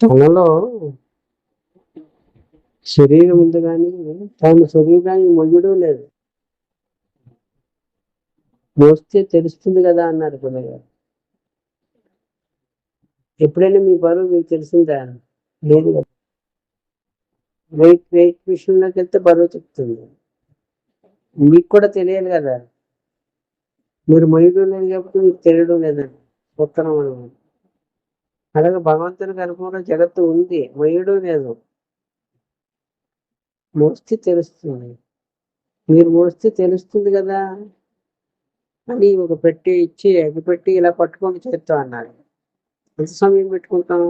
తనలో శరీరం ఉంది కానీ తన శరీరాన్ని మొయ్యడం లేదు. మోస్తే తెలుస్తుంది కదా అన్నారు పిల్లగారు. ఎప్పుడైనా మీ బరువు మీకు తెలిసిందా? లేదు కదా. వెయిట్ విషయంలోకి వెళ్తే బరువు చెప్తుంది. మీకు కూడా తెలియాలి కదా, మీరు మొయ్యడం లేదు కాబట్టి మీకు తెలియడం లేదండి ఉత్తరం అనమాట. అలాగే భగవంతునికి అనుకూల జగత్తు ఉంది, మొయ్యడం లేదు. మోస్తే తెలుస్తుంది. మీరు మోస్తే తెలుస్తుంది కదా అని ఒక పెట్టి ఇచ్చి ఎగ్గు పెట్టి ఇలా పట్టుకొని చేత్తో అన్నారు. ఎంత సమయం పెట్టుకుంటాము?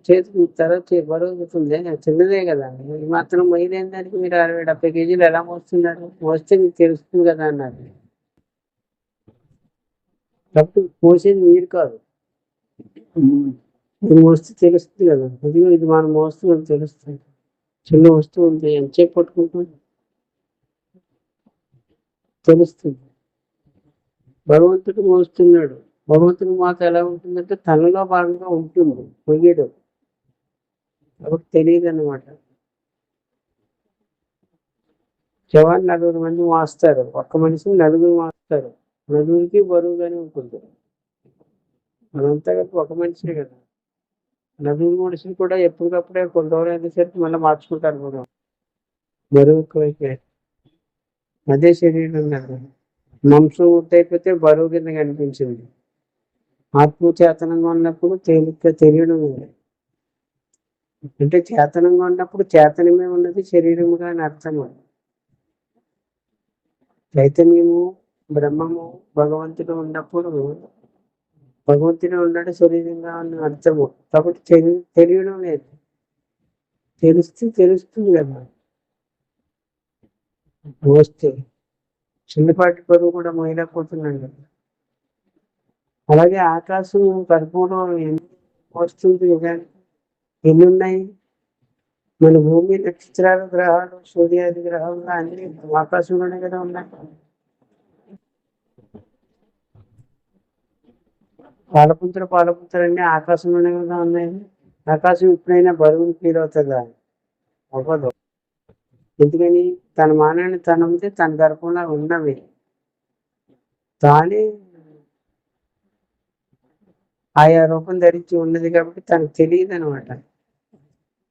చేతికి తర్వాత బరువు అవుతుంది, చిన్నదే కదా. ఈ మాత్రం మొయ్యలేని దానికి మీరు 60-70 కేజీలు ఎలా మోస్తున్నారు? మోస్తే మీకు తెలుస్తుంది కదా అన్నారు. కాబట్టి మోసేది మీరు కాదు, ఇది మోస్తే తెలుస్తుంది కదా. ఇది మనం మోస్తుంది తెలుస్తుంది. చిన్న వస్తువు ఉంది, ఎంతసేపు పట్టుకుంటుంది తెలుస్తుంది. భగవంతుడు మోస్తున్నాడు. భగవంతుడి మాట ఎలా ఉంటుందంటే తనలో భాగంగా ఉంటుంది, మొయ్యడం. కాబట్టి తెలియదు అనమాట. జవాన్ 4 మంది మోస్తారు, ఒక్క మనిషిని 4 మోస్తారు. 4కి బరువుగానే ఉంటుంది. అదంతా కలిపి ఒక మనిషే కదా. 4 మనిషిని కూడా ఎప్పటికప్పుడే కొంత దూరం అయ్యేసరికి మళ్ళీ మార్చుకుంటారు కూడా, బరువు ఎక్కువైపోయి. అదే శరీరం కదా. మాంసం అయిపోతే బరువు కింద కనిపించింది. ఆత్మ చేతనంగా ఉన్నప్పుడు తేలిగ్గా తెలియడం ఉంది. అంటే చేతనంగా ఉన్నప్పుడు చేతనమే ఉన్నది శరీరముగా అని అర్థము. చైతన్యము, బ్రహ్మము, భగవంతుడు ఉన్నప్పుడు భగవంతుడే ఉన్నాడు శరీరంగా అని అర్థము. కాబట్టి తెలియడం లేదు. తెలుస్తుంది కదా మోస్తే. చిన్నపాటి బరువు కూడా మోయలేకపోతున్నాడు కదా. అలాగే ఆకాశం పరిపూర్ణం ఎన్ని వస్తుంది యుగానికి? ఎన్ని ఉన్నాయి? మన భూమి, నక్షత్రాలు, గ్రహాలు, సూర్యాది గ్రహాలు అన్ని ఆకాశంలోనే కదా ఉన్నాయి. పాలపుంతలు అన్ని ఆకాశంలోనే కదా ఉన్నాయి. ఆకాశం ఎప్పుడైనా బరువును ఫీల్ అవుతుందా? అవ్వదు. ఎందుకని? తన మానాన్ని తను ఉంటే తన గర్భంలో ఉన్నవి తానే ఆయా రూపం ధరించి ఉన్నది కాబట్టి తనకు తెలియదు అనమాట.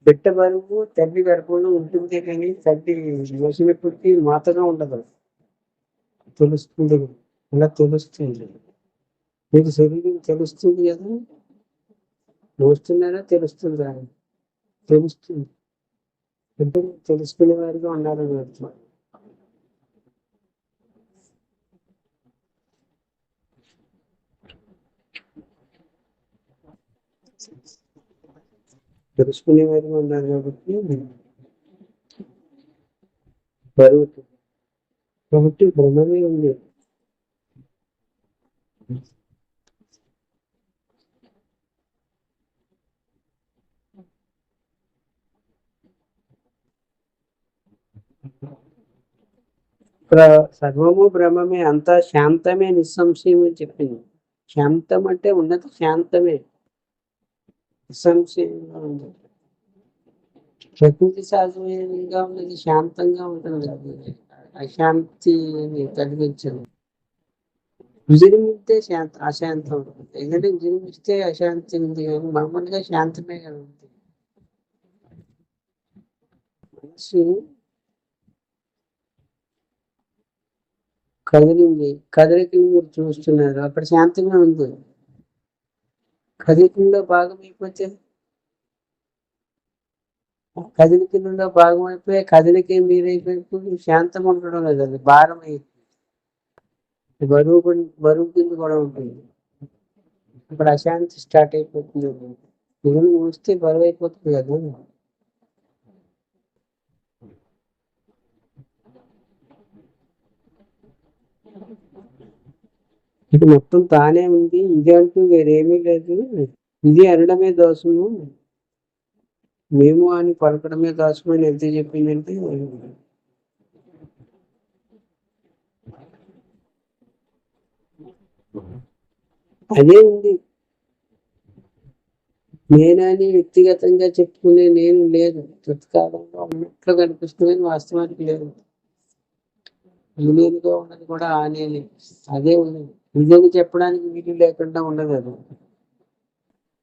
బిడ్డ బరువు తల్లి గర్భంలో ఉంటుంది కానీ తల్లి మోసిన పుట్టి మాతగా ఉండదు. తెలుస్తుంది, ఇలా తెలుస్తుంది. మీకు శరీరం తెలుస్తుంది కదా, మోస్తున్నారా తెలుస్తుందా? తెలుస్తుంది. అంటే తెలుసుకునే వారిగా ఉండాలని అర్థం. తెలుసుకునే వారిగా ఉన్నారు కాబట్టి బరువు కాబట్టి భ్రమమే ఉంది. సర్వము బ్రహ్మమే, అంతా శాంతమే, నిస్సంశయం అని చెప్పింది. శాంతం అంటే ఉన్నత శాంతమే, నిస్సంశయంగా ఉంది. ప్రకృతి సహజంగా ఉన్నది శాంతంగా ఉంటుంది, అశాంతిని కలిగించదు. విజృంభిస్తే అశాంతం ఉంటుంది. ఎందుకంటే విజృంభిస్తే అశాంతి ఉంది కానీ మామూలుగా శాంతమే కదా ఉంది. మనసు కదిలింది, కదలికలు మీరు చూస్తున్నారు, అక్కడ శాంతంగా ఉంది. కదలికల్లో భాగం అయిపోతే కదలికల్లో భాగం అయిపోయి కదలిక మీరైపోయి శాంతం ఉండడం లేదు, అది భారం అయిపోయింది. బరువు కింద కూడా ఉంటుంది. ఇప్పుడు అశాంతి స్టార్ట్ అయిపోతుంది. మిగిలిన వస్తే బరువు అయిపోతుంది కదా. ఇది మొత్తం తానే ఉంది, ఇది అంటూ వేరేమీ లేదు. ఇది అనడమే దోషము, మేము అని పలకడమే దోషము అని ఎంత చెప్పిందంటే అదే ఉంది. నేనని వ్యక్తిగతంగా చెప్పుకునే నేను లేదు. తత్కాలంలో ఉన్నట్లు కనిపిస్తుంది, వాస్తవానికి లేదు. నేనుగా ఉన్నది కూడా ఆ నేనే, అదే ఉన్నది. నిజంగా చెప్పడానికి వీలు లేకుండా ఉండదు అది.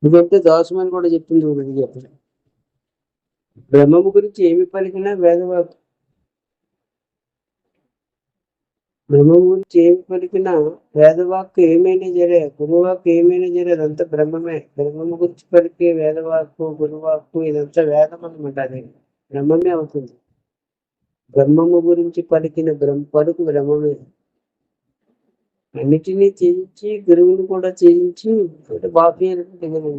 ఎందుకంటే దోషమని కూడా చెప్తుంది ఉన్నది చెప్పడం. బ్రహ్మము గురించి ఏమి పలికినా వేదవాక్కు. బ్రహ్మము గురించి ఏమి పలికినా వేదవాక్కు ఏమైనా జరే, గురువాక్కు ఏమైనా జరే, అదంతా బ్రహ్మమే. బ్రహ్మము గురించి పలికే వేదవాక్కు, గురువాక్కు ఇదంతా వేదం అనమాట. అది బ్రహ్మమే అవుతుంది. బ్రహ్మము గురించి పలికిన పలుకు బ్రహ్మమే. అన్నిటినీ త్యజించి గురువుని కూడా త్యజించి అంటే బాపి దగ్గర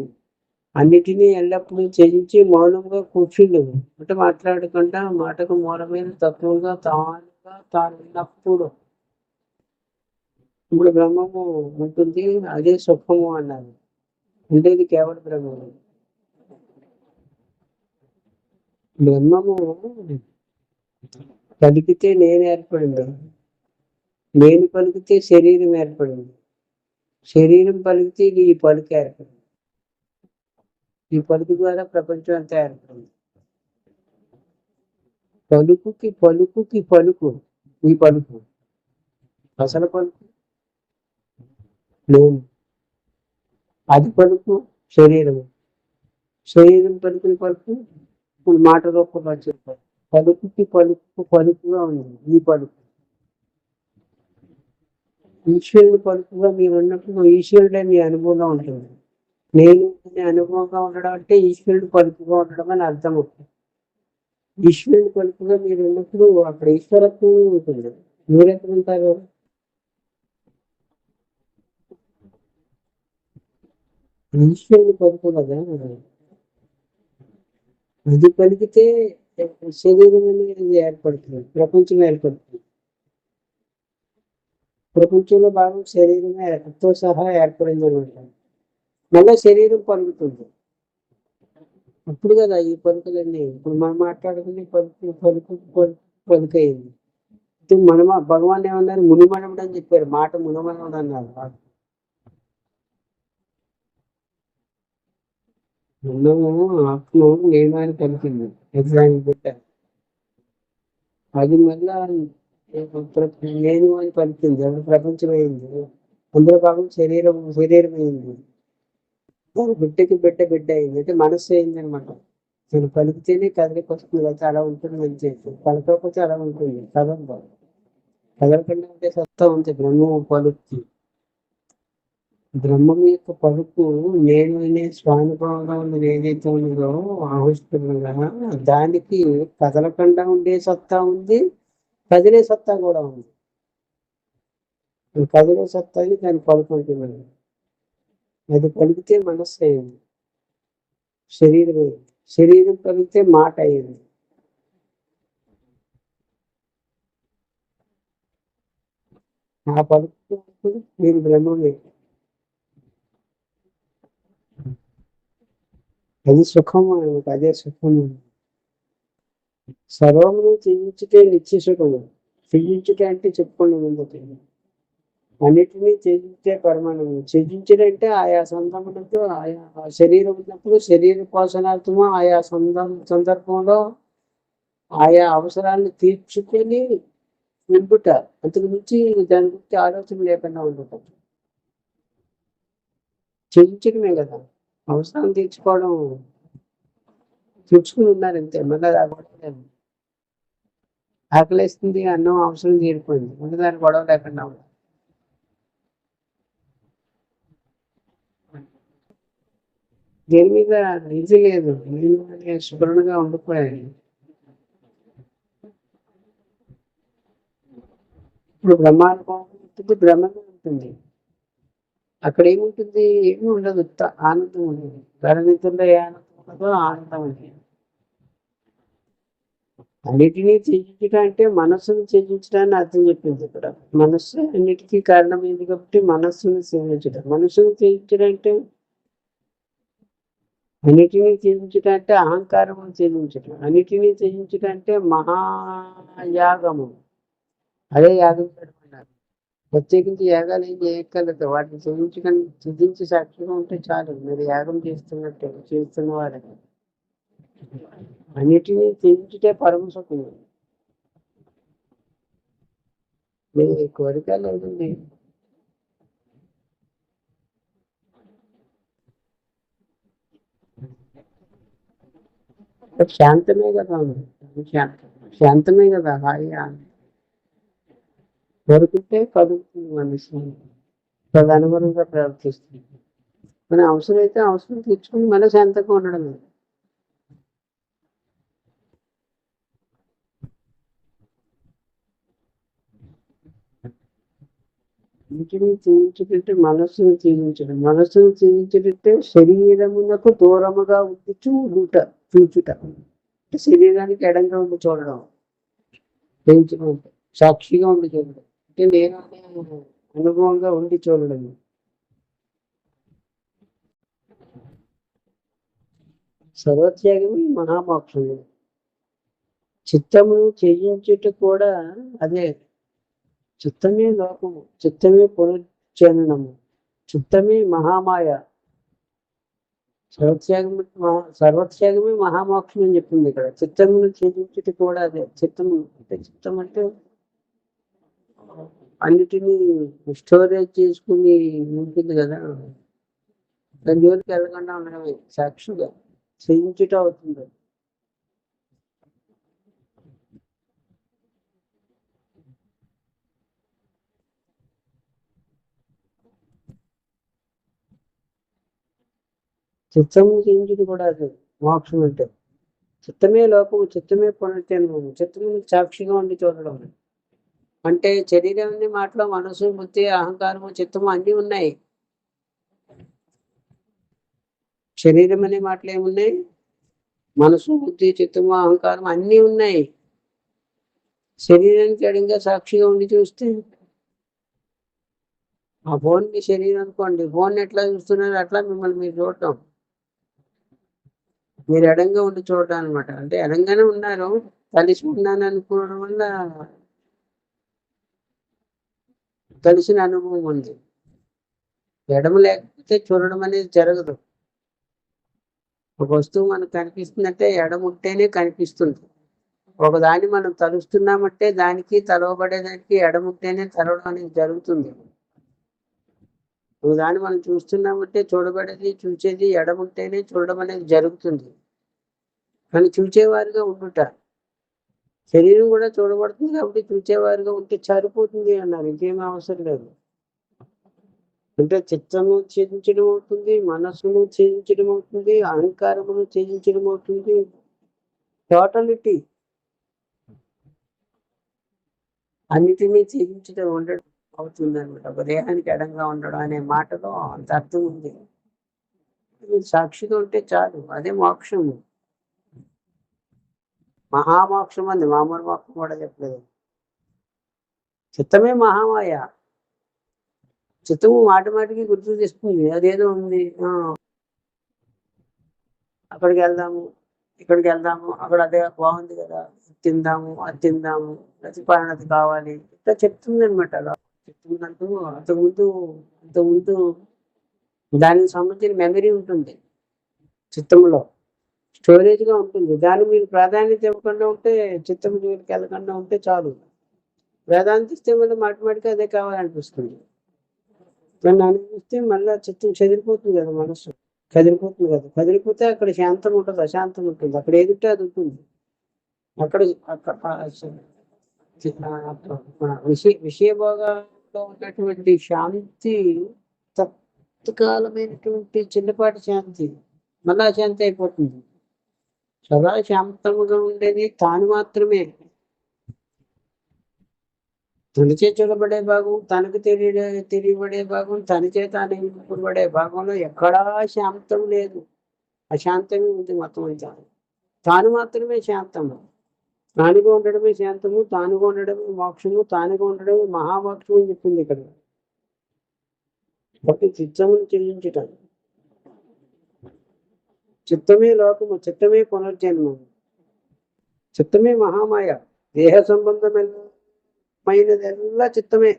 అన్నిటినీ ఎల్లప్పుడూ త్యజించి మౌనంగా కూర్చుండేది. అంటే మాట్లాడకుండా మాటకు మూలమైన తత్వంగా తాను ఉన్నప్పుడు ఇప్పుడు బ్రహ్మము ఉంటుంది, అదే సుఖము అన్నారు. ఉండేది కేవలం బ్రహ్మము. బ్రహ్మము పలికితే నేను ఏర్పడింది, నేను పలికితే శరీరం ఏర్పడింది, శరీరం పలికితే ఈ పలుకు ఏర్పడింది, ఈ పలుకు ద్వారా ప్రపంచం అంతా ఏర్పడింది. పలుకుకి పలుకుకి పలుకు, ఈ పలుకు అసలు పలుకు నేను, అది పలుకు శరీరము, శరీరం పలుకుని పలుకు మాట రూపంలో చెప్పారు. పలుకుకి పలుకుగా ఉంది ఈ పలుకు. ఈశ్వరుని పలుకుగా మీరు ఉన్నప్పుడు ఈశ్వరుడే మీ అనుభవంగా ఉంటుంది. నేను అనుభవంగా ఉండడం అంటే ఈశ్వరుడు పలుకుగా ఉండడం అని అర్థం అవుతుంది. ఈశ్వరుని పలుకుగా మీరు ఉన్నప్పుడు అక్కడ ఈశ్వరత్వం ఉంటుంది. మీరెక్కడ ఉంటారు? ఈశ్వరుని పలుకు కదా. అది పలికితే శరీరం అనేది ఏర్పడుతుంది, ప్రపంచం ఏర్పడుతుంది. ప్రపంచంలో భాగం శరీరమే తో సహా ఏర్పడింది అనమాట. మళ్ళా శరీరం పలుకుతుంది. అప్పుడు కదా ఈ పలుకులన్నీ ఇప్పుడు మనం మాట్లాడుకుని పలుకయింది. మనమ భగవాన్ ఏమన్నారు? మునిమనముడు అని చెప్పారు. మాట మునిమనముడు అన్నారు. ఉన్నము ఆత్మ నేను అని పలికింది, ఎగ్జామ్ పెట్టారు. అది మళ్ళా నేను అని పలికింది, అది ప్రపంచం అయింది. అందులో భాగం శరీరం అయింది. బిడ్డ అయింది, అంటే మనస్సు అయింది అనమాట. నేను పలికితేనే కదలికి వస్తుంది, అయితే అలా ఉంటుంది అని చెప్పి. పలకపోతే అలా ఉంటుంది, కదలదు. కదలకుండా ఉంటే సత్తా ఉంది బ్రహ్మము పలుకు. బ్రహ్మం యొక్క పలుకు నేను అనే స్వానుభవంగా ఉన్నది ఏదైతే ఉన్నదో ఆవిష్కరణగా, దానికి కదలకుండా ఉండే సత్తా ఉంది, కదిలే సత్తా కూడా ఉంది. కదిలే సత్తాని దాన్ని పలుకుంటున్నాను. అది పలికితే మనస్సు అయింది, శరీరం అయింది, శరీరం పలికితే మాట అయింది. ఆ పలుకు మీరు బ్రహ్మమే. అది సుఖము అనమాట, అదే సుఖము. సర్వమును త్యజించితే నిత్య సుఖము. త్యజించుట అంటే చెప్పుకోండి ముందుకి. అన్నిటినీ త్యజించే పరిమాణము. త్యజించడంటే ఆయా సందర్భంలో ఆయా శరీరం ఉన్నప్పుడు శరీర పోషణార్థము ఆయా సందర్భంలో ఆయా అవసరాలను తీర్చుకొని ఉండుట. అంతకు మించి దాని గురించి ఆలోచన లేకుండా ఉండటం త్యజించడమే కదా. అవసరాలు తీర్చుకుని ఉన్నారు అంతే. మళ్ళీ గొడవ ఆకలిస్తుంది, అన్నం అవసరం తీరిపోయింది, మళ్ళీ దాని గొడవ లేకుండా ఉంది. దేని మీద ఇది లేదు, నేను అనే స్ఫురణగా ఉండిపోయాయి. ఇప్పుడు బ్రహ్మానుభవం ఉంటుంది, బ్రహ్మమే ఉంటుంది. అక్కడ ఏముంటుంది? ఏమి ఉండదు, ఆనందం ఉండదు. ధరనితుల్లో ఏ ఆనందం ఉండదో ఆనందం ఉంది. అన్నిటినీ త్యజించడం అంటే మనస్సును త్యజించడాన్ని అర్థం చెప్పింది ఇక్కడ. మనస్సు అన్నిటికీ కారణమైంది కాబట్టి మనస్సును త్యజించడం. మనస్సును త్యజించడం అంటే అన్నిటినీ త్యజించడం అంటే అహంకారమును త్యజించడం. అన్నిటినీ త్యజించడం అంటే మహాయాగము. అదే యాగం చేయడం. ప్రత్యేకించి యాగాలు ఏం చేయక్కర్లేదు, వాటిని త్యజించి సాక్షిగా ఉంటే చాలు. మీరు యాగం చేస్తున్నట్టే చేస్తున్న వారికి అన్నిటినీ త్యజించుటే పరమ సుఖం. మీ కోరిక లేదండి. శాంతమే కదా, శాంతం శాంతమే కదా, హాయిగా కోరుకుంటే కలుగుతుంది మనిషి, తదనుగుణంగా ప్రవర్తిస్తుంది. మన అవసరం అయితే అవసరం తీర్చుకుని మళ్ళీ శాంతంగా ఉండడం. ఇంటిని తీయించుకుంటే మనస్సును తీయించడం, మనస్సును తీయించుకుంటే శరీరమునకు దూరముగా ఉండి చూచుట, శరీరానికి ఎడంగా ఉండి చూడడం, పెంచడం, సాక్షిగా ఉండి చూడడం, అంటే నేను అనే అనుభవంగా ఉండి చూడడం. సర్వత్యాగమే మహామోక్షము. చిత్తమును త్యజించుట కూడా అదే. చిత్తమే లోకము, చిత్తమే పునర్జననము, చిత్తమే మహామాయ. సర్వత్యాగమే మహామోక్షం అని చెప్పింది ఇక్కడ. చిత్తమును త్యజించుట కూడా అదే. చిత్తం అంటే అన్నిటినీ స్టోరేజ్ చేసుకుని ఉంటుంది కదా, దాని జోలికి వెళ్ళకుండా ఉండడమే సాక్షిగా త్యజించుట అవుతుంది. చిత్తము త్యజించుట కూడా అదే మోక్షం అంటే. చిత్తమే లోకము, చిత్తమే పునర్జన్మము, చిత్తము సాక్షిగా ఉండి చూడడం. అంటే శరీరం ఉంది, మాటలో మనసు, బుద్ధి, అహంకారము, చిత్తము అన్నీ ఉన్నాయి. శరీరం అనే మాటలు ఏమున్నాయి? మనసు, బుద్ధి, చిత్తము, అహంకారం అన్నీ ఉన్నాయి. శరీరానికి అడిగా సాక్షిగా ఉండి చూస్తే, ఆ ఫోన్కి శరీరం అనుకోండి, ఫోన్ ఎట్లా చూస్తున్నారు అట్లా మిమ్మల్ని మీరు చూడటం. మీరు ఎడంగా ఉండి చూడటం అనమాట. అంటే ఎడంగానే ఉన్నారు, కలిసి ఉన్నాను అనుకోవడం వల్ల కలిసిన అనుభవం ఉంది. ఎడమ లేకపోతే చూడడం అనేది జరగదు. ఒక వస్తువు మనకు కనిపిస్తుందంటే ఎడమ ఉంటేనే కనిపిస్తుంది. ఒకదాన్ని మనం తలుస్తున్నామంటే దానికి తలవబడేదానికి ఎడమ ఉంటేనే తలవడం అనేది జరుగుతుంది. ఒకదాన్ని మనం చూస్తున్నామంటే చూడబడేది, చూసేది ఎడమ ఉంటేనే చూడడం అనేది జరుగుతుంది. కానీ చూచేవారుగా ఉండుట, శరీరం కూడా చూడబడుతుంది కాబట్టి చూచేవారుగా ఉంటే సరిపోతుంది అన్నారు, ఇంకేమీ అవసరం లేదు. అంటే చిత్తము ఛేదించడం అవుతుంది, మనస్సును ఛేదించడం అవుతుంది, అహంకారమును ఛేదించడం అవుతుంది. టోటలిటీ అన్నిటినీ ఛేదించడం ఉండడం అవుతుంది అనమాట. ఒక దేహానికి ఎడంగా ఉండడం అనే మాటలో అంత అర్థం ఉంది. సాక్షిగా ఉంటే చాలు, అదే మోక్షము. మహామోక్షం అంది, మామూలు మోక్షం కూడా చెప్పలేదు. చిత్తమే మహామాయ. చిత్తము మాటి మాటికి గుర్తు తెస్తుంది, అదేదో ఉంది, అక్కడికి వెళ్దాము, ఇక్కడికి వెళ్దాము, అక్కడ అదే బాగుంది కదా, తిందాము, అది తిందాము, అది పరిణతి కావాలి, ఇట్లా చెప్తుంది అనమాట. అలా చెప్తుందంటూ అంతకుముందు దానికి సంబంధించిన మెమరీ ఉంటుంది చిత్తంలో, స్టోరేజ్గా ఉంటుంది. దాన్ని మీరు ప్రాధాన్యత ఇవ్వకుండా ఉంటే, చిత్తం జోలికి వెళ్ళకుండా ఉంటే చాలు. ప్రాధాన్యత ఇస్తే మళ్ళీ మాటిమాటికి అదే కావాలనిపిస్తుంది. దాన్ని అనిపిస్తే మళ్ళీ చిత్తం చెదిరిపోతుంది కదా, మనసు కదిలిపోతుంది కదా. కదిలిపోతే అక్కడ శాంతం ఉంటుంది, అశాంతం ఉంటుంది. అక్కడ ఏదింటే అది ఉంటుంది. అక్కడ విషయభోగాల్లో ఉన్నటువంటి శాంతి తత్కాలమైనటువంటి చిన్నపాటి శాంతి మళ్ళా శాంతి అయిపోతుంది. సదా శాంతముగా ఉండేది తాను మాత్రమే. తనచే చూడబడే భాగం, తనకు తెలియబడే భాగం, తనచే తాను నింపబడే భాగంలో ఎక్కడా శాంతం లేదు, అశాంతమే ఉంది మొత్తం అంతా. తాను మాత్రమే శాంతము. తానుగా ఉండడమే శాంతము, తానుగా ఉండడమే మోక్షము, తానుగా ఉండడమే మహామోక్షము అని చెప్పింది ఇక్కడ. ఒకటి చిత్తమును చెల్లించటం. చిత్తమే లోకము, చిత్తమే పునర్జన్మము, చిత్తమే మహామాయ. దేహ సంబంధమైనదెల్లా చిత్తమే.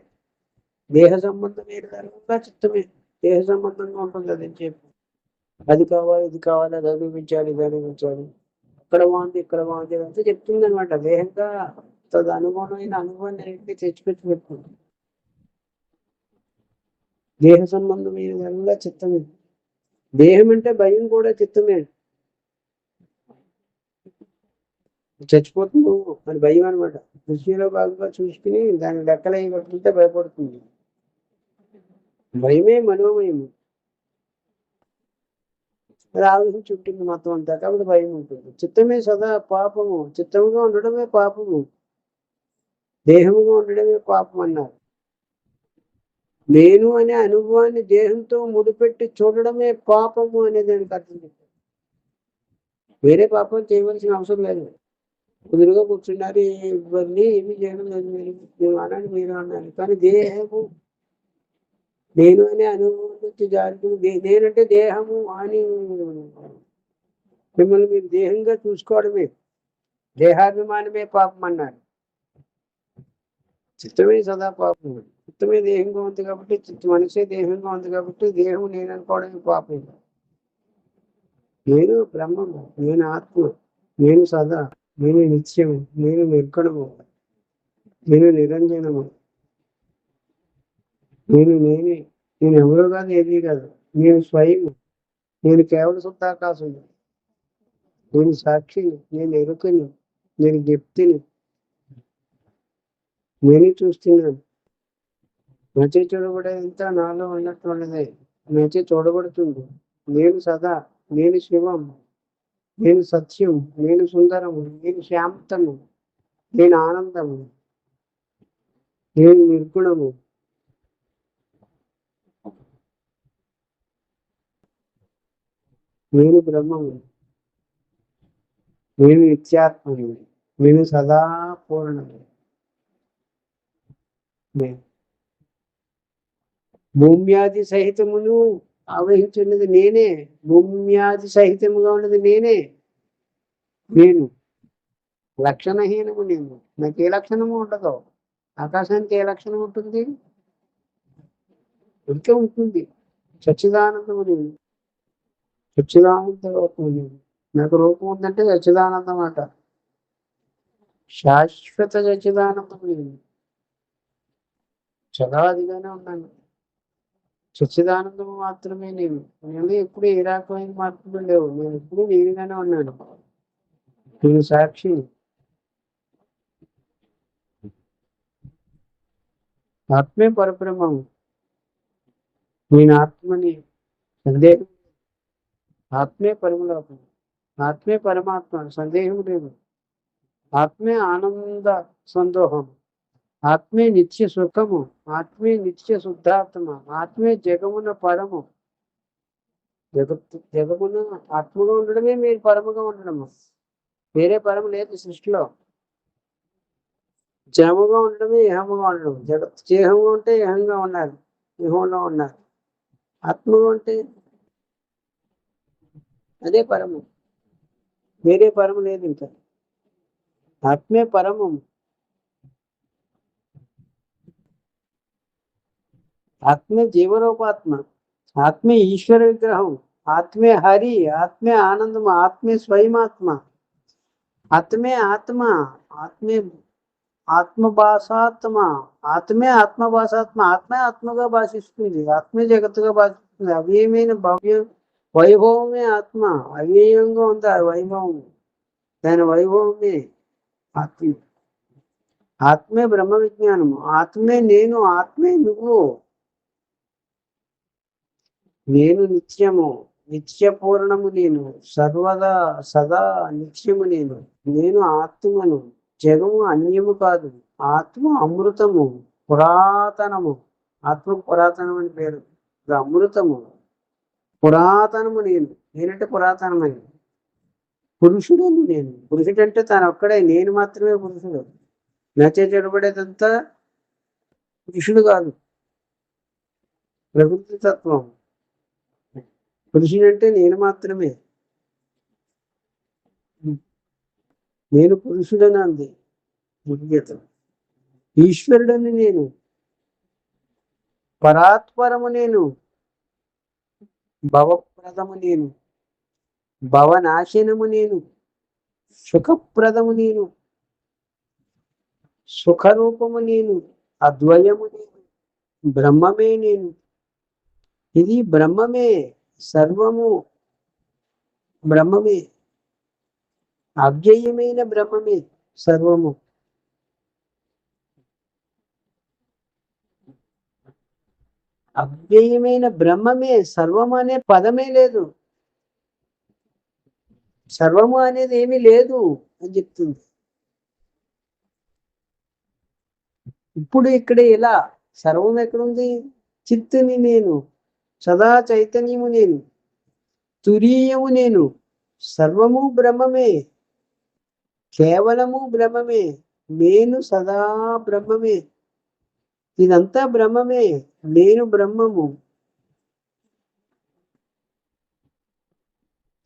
దేహ సంబంధం ఏది కలగకుండా చిత్తమే దేహ సంబంధంగా ఉంటుంది. అదని చెప్పి అది కావాలి, ఇది కావాలి, అది అనిపించాలి, ఇది అనిపించాలి, ఇక్కడ బాగుంది, ఇక్కడ బాగుంది అంతా చెప్తుంది అనమాట. దేహంగా తదు అనుగుణమైన అనుభవాన్ని అనేది తెచ్చిపెట్టి పెట్టుకుంది. దేహ సంబంధమైన వల్ల చిత్తమే. దేహం అంటే భయం కూడా చిత్తమే. చచ్చిపోతుంది అని భయం అనమాట. దృష్టిలో భాగంగా చూసుకుని దాని లెక్కలు పట్టుకుంటే భయపడుతుంది. భయమే మనోమయము. అది ఆలోచించి ఉంటుంది మొత్తం అంతా, కాబట్టి భయం ఉంటుంది. చిత్తమే సదా పాపము. చిత్తముగా ఉండడమే పాపము, దేహముగా ఉండడమే పాపం అన్నారు. నేను అనే అనుభవాన్ని దేహంతో ముడిపెట్టి చూడడమే పాపము అనే దానికి అర్థం చెప్పారు. వేరే పాపం చేయవలసిన అవసరం లేదు. కుదురుగా కూర్చున్నారు, ఇవన్నీ ఏమి చేయడం లేదు. మీరు అనండి, మీరు అన్నారు. కానీ దేహము నేను అనే అనుభవం నుంచి జారుకుని నేనంటే దేహము అని మిమ్మల్ని మీరు దేహంగా చూసుకోవడమే, దేహాభిమానమే పాపం అన్నారు. చిత్తమే సదా పాపం. చిత్తమే దేహంగా ఉంది కాబట్టి, మనసే దేహంగా ఉంది కాబట్టి దేహం నేను అనుకోవడమే పాపం. నేను బ్రహ్మము, నేను ఆత్మ, నేను సదా, నేను నిత్యము, నేను నిర్గుణము, నేను నిరంజనము, నేనే, నేను ఎవరో కాదు, ఏది కాదు, నేను స్వయం, నేను కేవలం శుద్ధాకాశం, నేను సాక్షిని, నేను ఎరుకని, నేను జ్ఞప్తిని, నేనే చూస్తున్నాను. నచే చూడబడేదంతా నాలో ఉన్నటువంటిదే నచే చూడబడుతుంది. నేను సదా, నేను శివం, నేను సత్యం, నేను సుందరము, నేను శాంతము, నేను ఆనందము, నేను నిర్గుణము, నేను బ్రహ్మము, నేను నిత్యాత్మని, నేను సదా పూర్ణము. భూమ్యాది సహితమును ఆవహించున్నది నేనే. భూమ్యాది సహితముగా ఉన్నది నేనే. నేను లక్షణహీనము. నేను నాకు ఏ లక్షణము ఉండదు. ఆకాశానికి ఏ లక్షణం ఉంటుంది? ఇంకే ఉంటుంది. సచ్చిదానందము నేను, సచ్చిదానంద రూపము నేను. నాకు రూపం ఉందంటే సచ్చిదానందం అంట. శాశ్వత సచ్చిదానందము నేను, సదాదిగానే ఉన్నాను. సచ్చిదానందము మాత్రమే నేను. నేను ఎప్పుడు ఏ రకమైన మార్పులు లేవు. నేను ఎప్పుడు నేనుగానే ఉన్నాను. నేను సాక్షి. ఆత్మే పరబ్రహ్మము. నేను ఆత్మని, సందేహం. ఆత్మే పరమలోకం, ఆత్మే పరమాత్మ, సందేహం లేదు. ఆత్మే ఆనంద సందోహం, ఆత్మే నిత్య సుఖము, ఆత్మే నిత్య శుద్ధాత్మ, ఆత్మే జగమున పరము. జగమున ఆత్మగా ఉండడమే మీరు పరముగా ఉండడము. వేరే పరము లేదు సృష్టిలో. జముగా ఉండడమే ఇహముగా ఉండడం. జేహంగా ఉంటే ఇహంగా ఉన్నారు, ఇహంలో ఉన్నారు. ఆత్మగా ఉంటే అదే పరము, వేరే పరము లేదు. ఇంకా ఆత్మే పరమం. ఆత్మే జీవరూపాత్మ, ఆత్మే ఈశ్వర విగ్రహం, ఆత్మే హరి, ఆత్మే ఆనందము, ఆత్మే స్వయమాత్మ, ఆత్మే ఆత్మ, ఆత్మే ఆత్మభాషాత్మ, ఆత్మే ఆత్మభాషాత్మ. ఆత్మే ఆత్మగా భాషిస్తుంది, ఆత్మే జగత్తుగా భాషిస్తుంది. అవ్యయమైన భవ్యం వైభవమే ఆత్మ. అవ్యయంగా ఉంది ఆ వైభవం, దాని వైభవమే ఆత్మ. ఆత్మే బ్రహ్మ విజ్ఞానము, ఆత్మే నేను, ఆత్మే నువ్వు. నేను నిత్యము, నిత్య పూర్ణము నేను, సర్వదా సదా నిత్యము నేను. నేను ఆత్మను, జగము అన్యము కాదు. ఆత్మ అమృతము, పురాతనము. ఆత్మ పురాతనం అని పేరు. ఇది అమృతము, పురాతనము నేను. నేనంటే పురాతనమని. పురుషుడని నేను. పురుషుడు అంటే తను ఒక్కడే, నేను మాత్రమే పురుషుడు. నచ్చే చెడబడేదంతా పురుషుడు కాదు, ప్రకృతి తత్వం. పురుషుడు అంటే నేను మాత్రమే. నేను పురుషుడని అంది గీత. ఈశ్వరుడని నేను. పరాత్పరము నేను, భవప్రదము నేను, భవనాశనము నేను, సుఖప్రదము నేను, సుఖరూపము నేను, అద్వయము నేను, బ్రహ్మమే నేను. ఇది బ్రహ్మమే, సర్వము బ్రహ్మమే, అవ్యయమైన బ్రహ్మమే సర్వము. అవ్యయమైన బ్రహ్మమే, సర్వము అనే పదమే లేదు, సర్వము అనేది ఏమీ లేదు అని చెప్తుంది. ఇప్పుడు ఇక్కడ ఇలా సర్వం ఎక్కడుంది? చిత్తుని నేను, సదా చైతన్యము నేను, తురీయము నేను, సర్వము బ్రహ్మమే, కేవలము బ్రహ్మమే, నేను సదా బ్రహ్మమే, ఇదంతా బ్రహ్మమే, నేను బ్రహ్మము.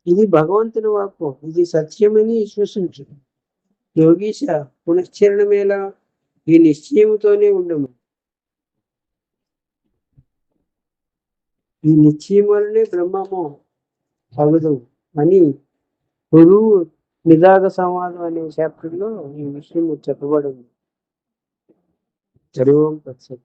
ఇది భగవంతుని వాక్కు, ఇది సత్యమని విశ్వసించు. యోగీశ పునశ్చరణమేలా, ఈ నిశ్చయముతోనే ఉండము. ఈ నిశ్చయం వల్లనే బ్రహ్మము అవదు అని గురువు నిదాగ సంవాదం అనే చాప్టర్లో ఈ విషయం చెప్పబడింది. సర్వం తత్సత్.